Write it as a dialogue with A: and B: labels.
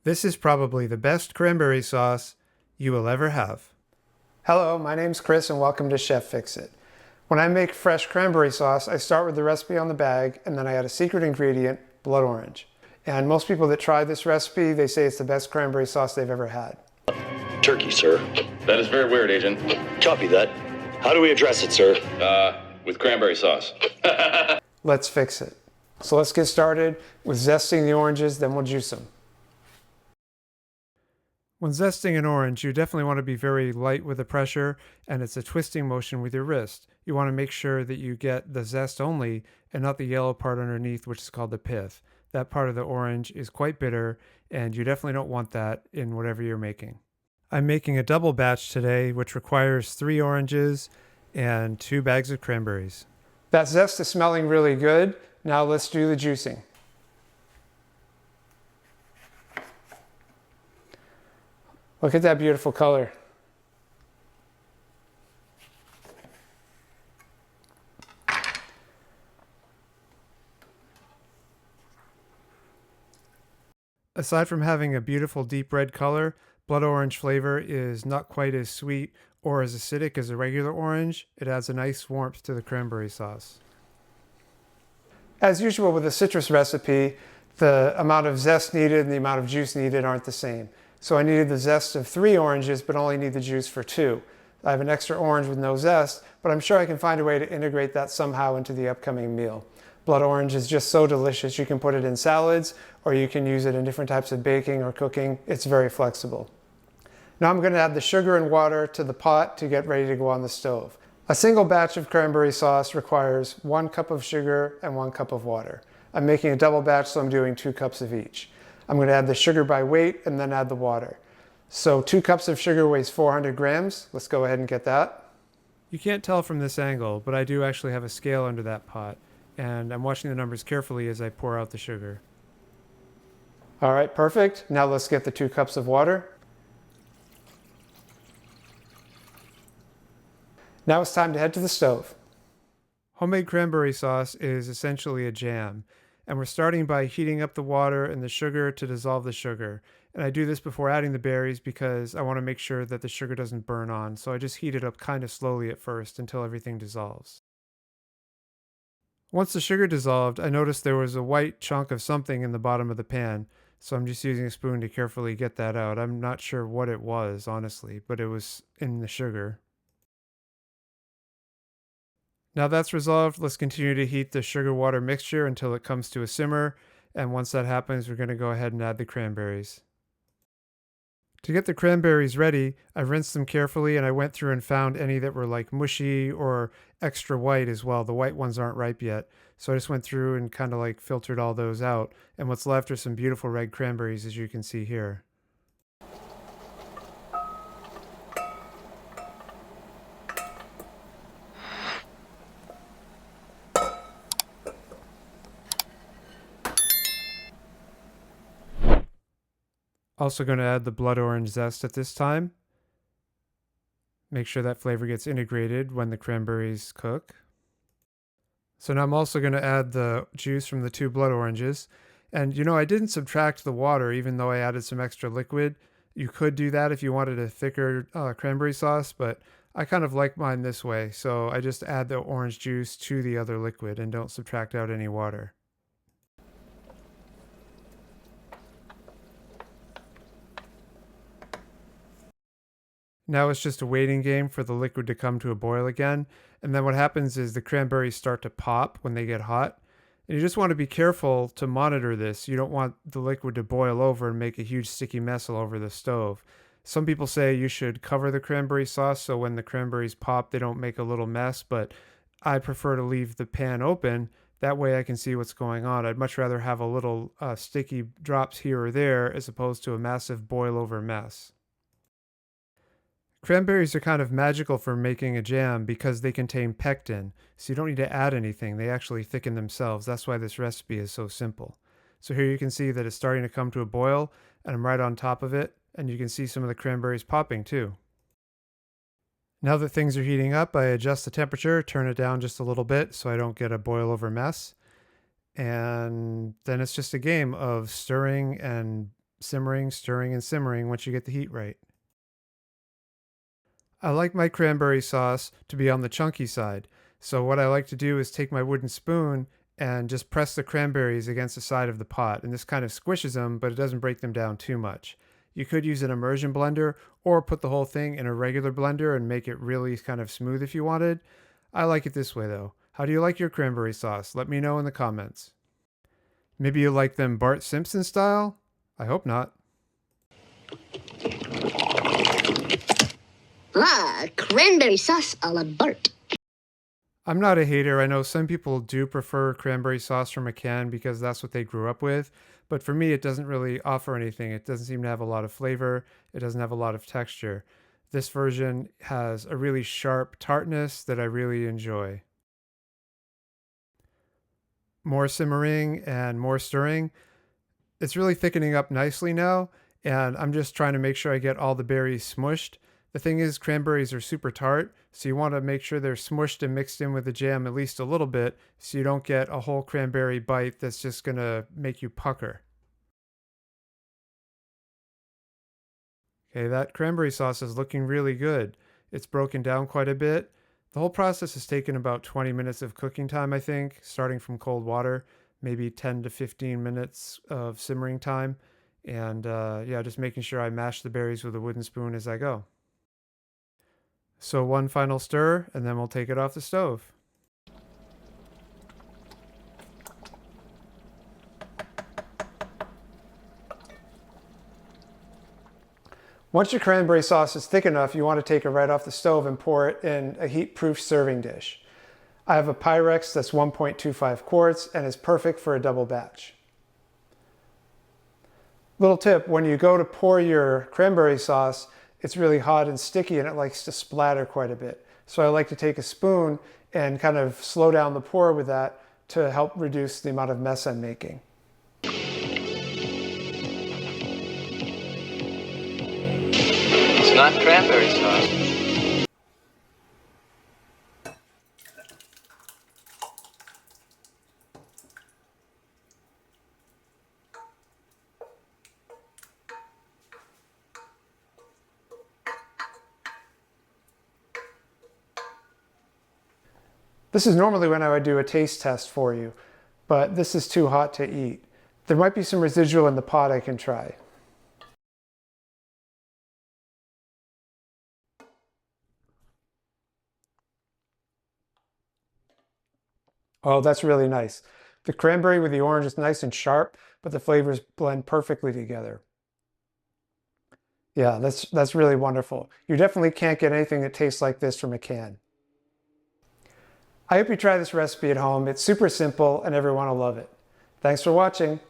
A: This is probably the best cranberry sauce you will ever have. Hello, my name's Chris and welcome to Chef Fix-It. When I make fresh cranberry sauce, I start with the recipe on the bag and then I add a secret ingredient, blood orange. And most people that try this recipe, they say it's the best cranberry sauce they've ever had.
B: Turkey, sir.
C: That is very weird, Agent.
B: Copy that. How do we address it, sir?
C: With cranberry sauce.
A: Let's fix it. So let's get started with zesting the oranges, then we'll juice them. When zesting an orange, you definitely want to be very light with the pressure, and it's a twisting motion with your wrist. You want to make sure that you get the zest only and not the yellow part underneath, which is called the pith. That part of the orange is quite bitter, and you definitely don't want that in whatever you're making. I'm making a double batch today, which requires 3 oranges and 2 bags of cranberries. That zest is smelling really good. Now let's do the juicing. Look at that beautiful color. Aside from having a beautiful deep red color, blood orange flavor is not quite as sweet or as acidic as a regular orange. It adds a nice warmth to the cranberry sauce. As usual with a citrus recipe, the amount of zest needed and the amount of juice needed aren't the same. So I needed the zest of 3 oranges, but only need the juice for 2. I have an extra orange with no zest, but I'm sure I can find a way to integrate that somehow into the upcoming meal. Blood orange is just so delicious. You can put it in salads, or you can use it in different types of baking or cooking. It's very flexible. Now I'm going to add the sugar and water to the pot to get ready to go on the stove. A single batch of cranberry sauce requires 1 cup of sugar and 1 cup of water. I'm making a double batch, so I'm doing 2 cups of each. I'm going to add the sugar by weight and then add the water. So 2 cups of sugar weighs 400 grams. Let's go ahead and get that. You can't tell from this angle, but I do actually have a scale under that pot, and I'm watching the numbers carefully as I pour out the sugar. All right, perfect. Now let's get the 2 cups of water. Now it's time to head to the stove. Homemade cranberry sauce is essentially a jam, and we're starting by heating up the water and the sugar to dissolve the sugar. And I do this before adding the berries because I want to make sure that the sugar doesn't burn on, so I just heat it up kind of slowly at first until everything dissolves. Once the sugar dissolved, I noticed there was a white chunk of something in the bottom of the pan, so I'm just using a spoon to carefully get that out. I'm not sure what it was, honestly, but it was in the sugar. Now that's resolved, let's continue to heat the sugar-water mixture until it comes to a simmer, and once that happens, we're going to go ahead and add the cranberries. To get the cranberries ready, I rinsed them carefully and I went through and found any that were like mushy or extra white as well. The white ones aren't ripe yet, so I just went through and kind of like filtered all those out, and what's left are some beautiful red cranberries, as you can see here. Also going to add the blood orange zest at this time. Make sure that flavor gets integrated when the cranberries cook. So now I'm also going to add the juice from the 2 blood oranges. And I didn't subtract the water even though I added some extra liquid. You could do that if you wanted a thicker cranberry sauce, but I kind of like mine this way. So I just add the orange juice to the other liquid and don't subtract out any water. Now it's just a waiting game for the liquid to come to a boil again, and then what happens is the cranberries start to pop when they get hot, and you just want to be careful to monitor this. You don't want the liquid to boil over and make a huge sticky mess all over the stove. Some people say you should cover the cranberry sauce so when the cranberries pop they don't make a little mess, but I prefer to leave the pan open. That way I can see what's going on. I'd much rather have a little sticky drops here or there as opposed to a massive boil over mess. Cranberries are kind of magical for making a jam because they contain pectin, so you don't need to add anything. They actually thicken themselves. That's why this recipe is so simple. So here you can see that it's starting to come to a boil, and I'm right on top of it, and you can see some of the cranberries popping too. Now that things are heating up, I adjust the temperature, turn it down just a little bit so I don't get a boil over mess. And then it's just a game of stirring and simmering, stirring, and simmering once you get the heat right. I like my cranberry sauce to be on the chunky side, so what I like to do is take my wooden spoon and just press the cranberries against the side of the pot, and this kind of squishes them, but it doesn't break them down too much. You could use an immersion blender or put the whole thing in a regular blender and make it really kind of smooth if you wanted. I like it this way though. How do you like your cranberry sauce? Let me know in the comments. Maybe you like them Bart Simpson style? I hope not.
D: Ah, cranberry sauce a la Bart.
A: I'm not a hater. I know some people do prefer cranberry sauce from a can because that's what they grew up with. But for me, it doesn't really offer anything. It doesn't seem to have a lot of flavor. It doesn't have a lot of texture. This version has a really sharp tartness that I really enjoy. More simmering and more stirring. It's really thickening up nicely now, and I'm just trying to make sure I get all the berries smushed. The thing is, cranberries are super tart, so you want to make sure they're smushed and mixed in with the jam at least a little bit so you don't get a whole cranberry bite that's just going to make you pucker. Okay, that cranberry sauce is looking really good. It's broken down quite a bit. The whole process has taken about 20 minutes of cooking time, I think, starting from cold water, maybe 10 to 15 minutes of simmering time. And yeah, just making sure I mash the berries with a wooden spoon as I go. So one final stir, and then we'll take it off the stove. Once your cranberry sauce is thick enough, you want to take it right off the stove and pour it in a heat-proof serving dish. I have a Pyrex that's 1.25 quarts and is perfect for a double batch. Little tip, when you go to pour your cranberry sauce, it's really hot and sticky and it likes to splatter quite a bit. So I like to take a spoon and kind of slow down the pour with that to help reduce the amount of mess I'm making.
E: It's not cranberry sauce.
A: This is normally when I would do a taste test for you, but this is too hot to eat. There might be some residual in the pot I can try. Oh, that's really nice. The cranberry with the orange is nice and sharp, but the flavors blend perfectly together. Yeah, that's really wonderful. You definitely can't get anything that tastes like this from a can. I hope you try this recipe at home. It's super simple and everyone will love it. Thanks for watching.